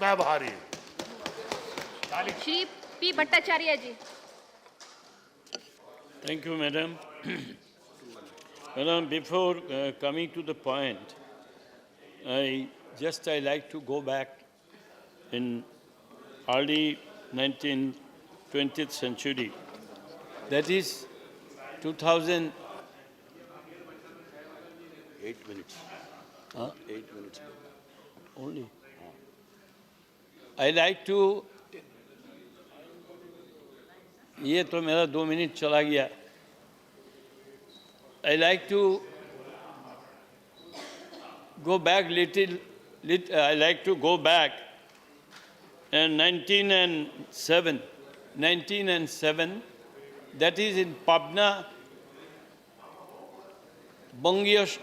मैं भारी। Shri P Bhattacharya ji. Thank you, Madam. Madam, before coming to the point, I like to go back in early 20th century. That is 2000. 8 minutes. Huh? 8 minutes. Only. I like to. ये तो मेरा 2 minute चला गया. I like to go back I like to go back in 1907, that is in Pabna, Bangio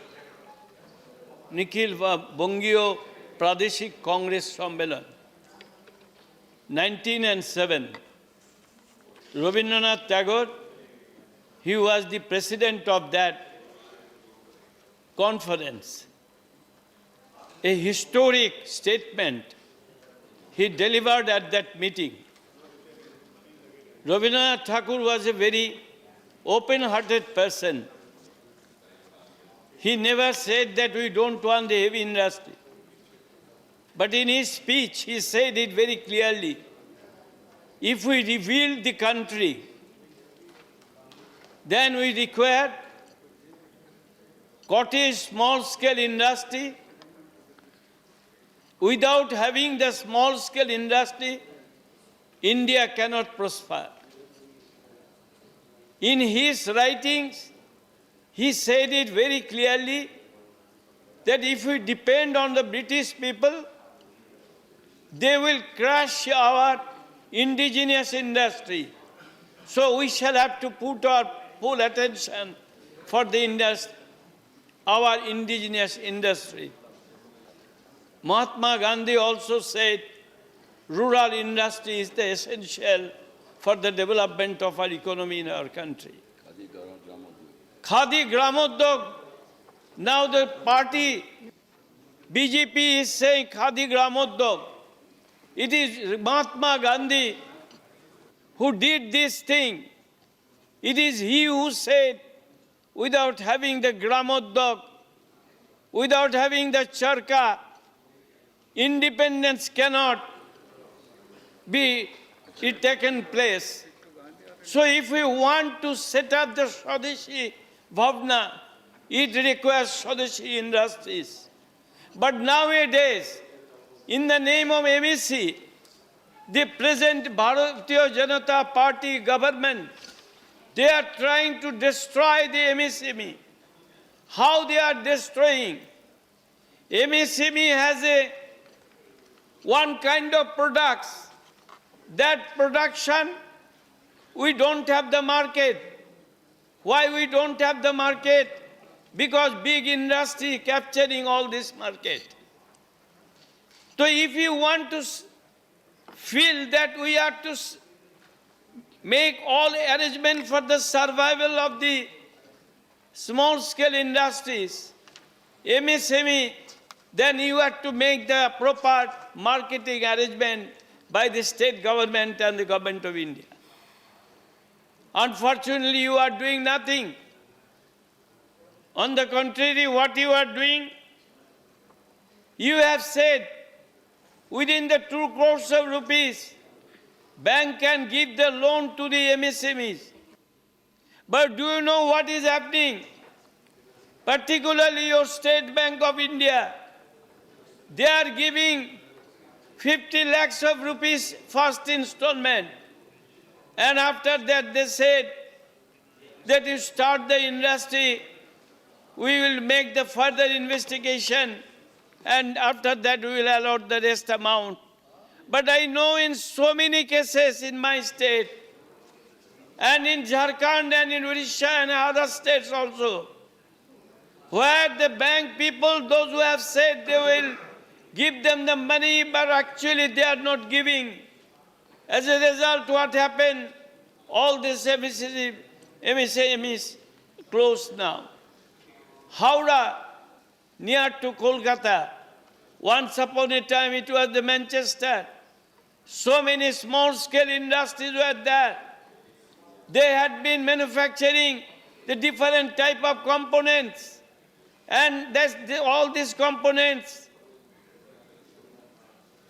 Nikhil Bangio Pradeshik Congress Sammelan, 1907. Rabindranath Tagore, he was the president of that conference. A historic statement he delivered at that meeting. Rabindranath Tagore was a very open-hearted person. He never said that we don't want the heavy industry. But in his speech, he said it very clearly. If we rebuild the country, then we require cottage small-scale industry. Without having the small-scale industry, India cannot prosper. In his writings, he said it very clearly that if we depend on the British people, they will crush our indigenous industry. So we shall have to put our full attention for the our indigenous industry. Mahatma Gandhi also said rural industry is the essential for the development of our economy in our country. Khadi Gramodyog. Now the party BJP is saying Khadi Gramodyog. It is Mahatma Gandhi who did this thing. It is he who said, without having the Gramodyog, without having the Charka, independence cannot be taken place. So if we want to set up the Swadeshi Bhavna, it requires Swadeshi industries. But nowadays, in the name of MEC, the present Bharatiya Janata Party government, they are trying to destroy the MSME. How they are destroying? MSME has one kind of products. That production, we don't have the market. Why we don't have the market? Because big industry capturing all this market. So if you want to feel that we are to make all arrangement for the survival of the small-scale industries, MSME, then you have to make the proper marketing arrangement by the state government and the government of India. Unfortunately, you are doing nothing. On the contrary, what you are doing, you have said within the 2 crores of rupees, bank can give the loan to the MSMEs. But do you know what is happening? Particularly your State Bank of India, they are giving 50 lakhs of rupees first installment. And after that they said that you start the industry, we will make the further investigation, and after that we will allot the rest amount. But I know in so many cases in my state, and in Jharkhand and in Odisha and other states also, where the bank people, those who have said they will give them the money, but actually they are not giving. As a result, what happened? All this MSMEs closed now. Howrah, near to Kolkata, Once upon a time it was the Manchester. So many small-scale industries were there. They had been manufacturing the different type of components. And all these components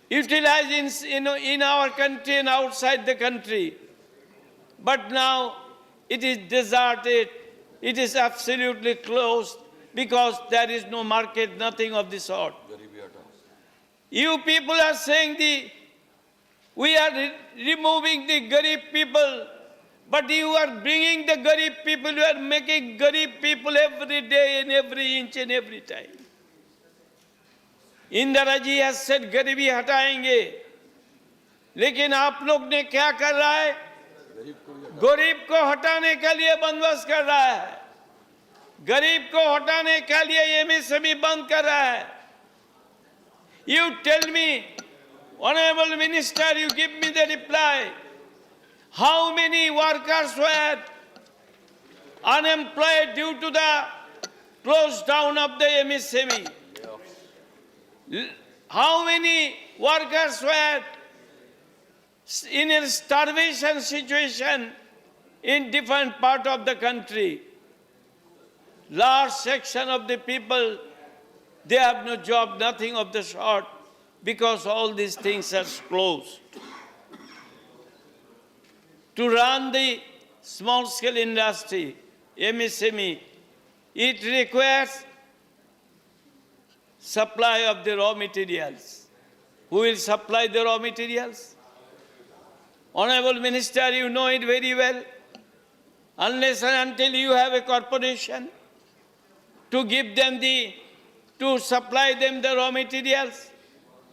utilized in our country and outside the country. But now it is deserted. It is absolutely closed because there is no market, nothing of the sort. You people are saying we are removing the Garib people, but you are bringing the Garib people, you are making Garib people every day and every inch and every time. Indira ji has said गरीबी हटाएंगे, लेकिन आप लोग ने क्या कर रहा है? गरीब को हटाने के लिए बंदोबस्त कर रहा है, गरीब को हटाने के लिए एमएसएमई बंद कर रहा है. You tell me, Honorable Minister, you give me the reply. How many workers were unemployed due to the close down of the MSME? How many workers were in a starvation situation in different parts of the country? Large section of the people, they have no job, nothing of the sort, because all these things are closed. To run the small-scale industry, MSME, it requires supply of the raw materials. Who will supply the raw materials? Honorable Minister, you know it very well. Unless and until you have a corporation to give them to supply them the raw materials,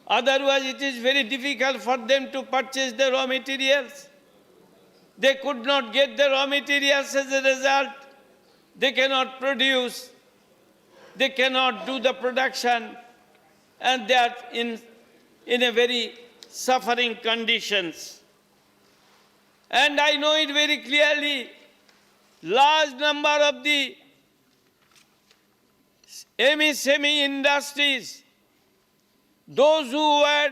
otherwise it is very difficult for them to purchase the raw materials. They could not get the raw materials as a result. They cannot produce. They cannot do the production. And they are in a very suffering conditions. And I know it very clearly. Large number of the MSME industries, those who were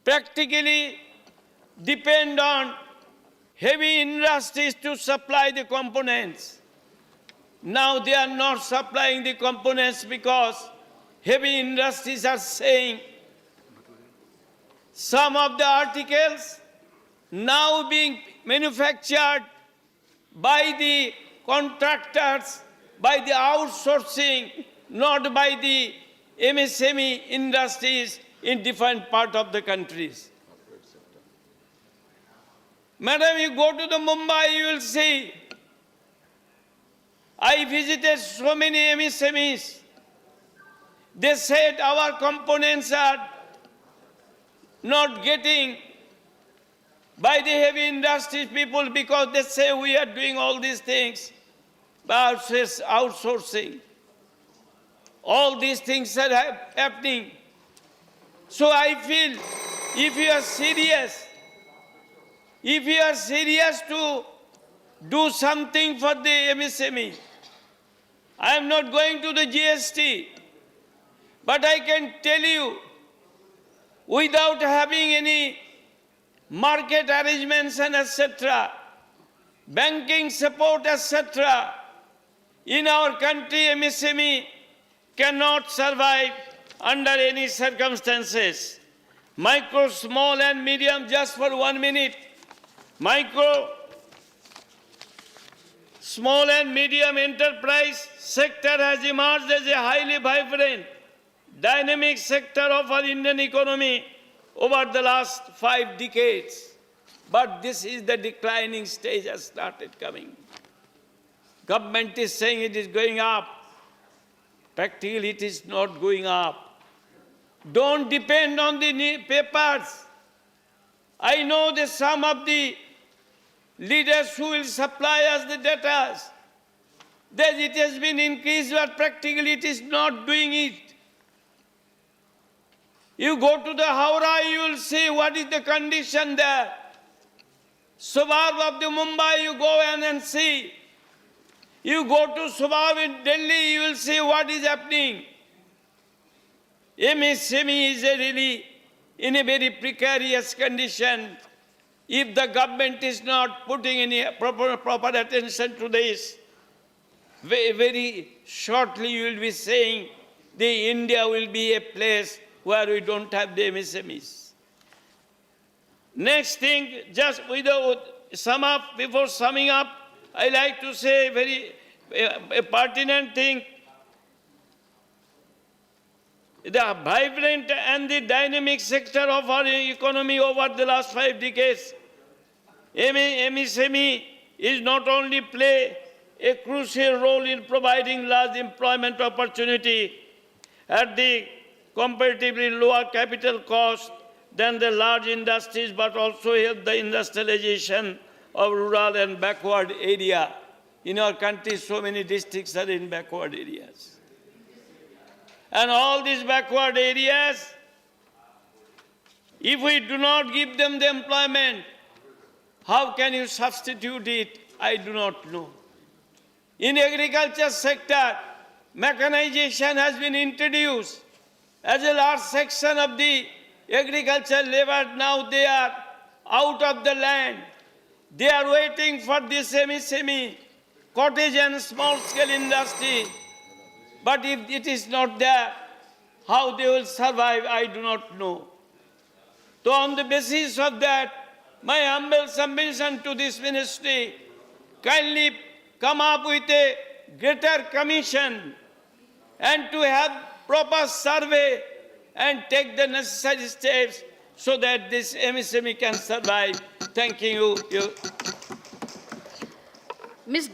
practically depend on heavy industries to supply the components. Now they are not supplying the components because heavy industries are saying some of the articles now being manufactured by the contractors, by the outsourcing, not by the MSME industries in different parts of the countries. Madam, you go to the Mumbai, you will see. I visited so many MSMEs. They said our components are not getting by the heavy industries people because they say we are doing all these things by outsourcing. All these things are happening. So I feel if you are serious to do something for the MSME, I am not going to the GST, but I can tell you, without having any market arrangements and etc., banking support etc., in our country MSME cannot survive under any circumstances. Micro, small and medium, just for 1 minute. Micro, small and medium enterprise sector has emerged as a highly vibrant, dynamic sector of our Indian economy over the last 5 decades. But this is the declining stage has started coming. Government is saying it is going up. Practically it is not going up. Don't depend on the papers. I know that some of the leaders who will supply us the data, that it has been increased, but practically it is not doing it. You go to the Howrah, you will see what is the condition there. Suburb of the Mumbai, you go and see. You go to suburb in Delhi, you will see what is happening. MSME is really in a very precarious condition. If the government is not putting any proper attention to this, very shortly you will be saying the India will be a place where we don't have the MSMEs. Next thing, just without before summing up, I like to say a pertinent thing. The vibrant and the dynamic sector of our economy over the last 5 decades, MSME is not only play a crucial role in providing large employment opportunity at the comparatively lower capital cost than the large industries, but also help the industrialization of rural and backward area. In our country, so many districts are in backward areas. And all these backward areas, if we do not give them the employment, how can you substitute it? I do not know. In agriculture sector, mechanization has been introduced. As a large section of the agriculture labor, now they are out of the land. They are waiting for this MSME, cottage and small-scale industry. But if it is not there, how they will survive, I do not know. So on the basis of that, my humble submission to this ministry, kindly come up with a greater commission and to have proper survey and take the necessary steps so that this MSME can survive. Thank you. Ms.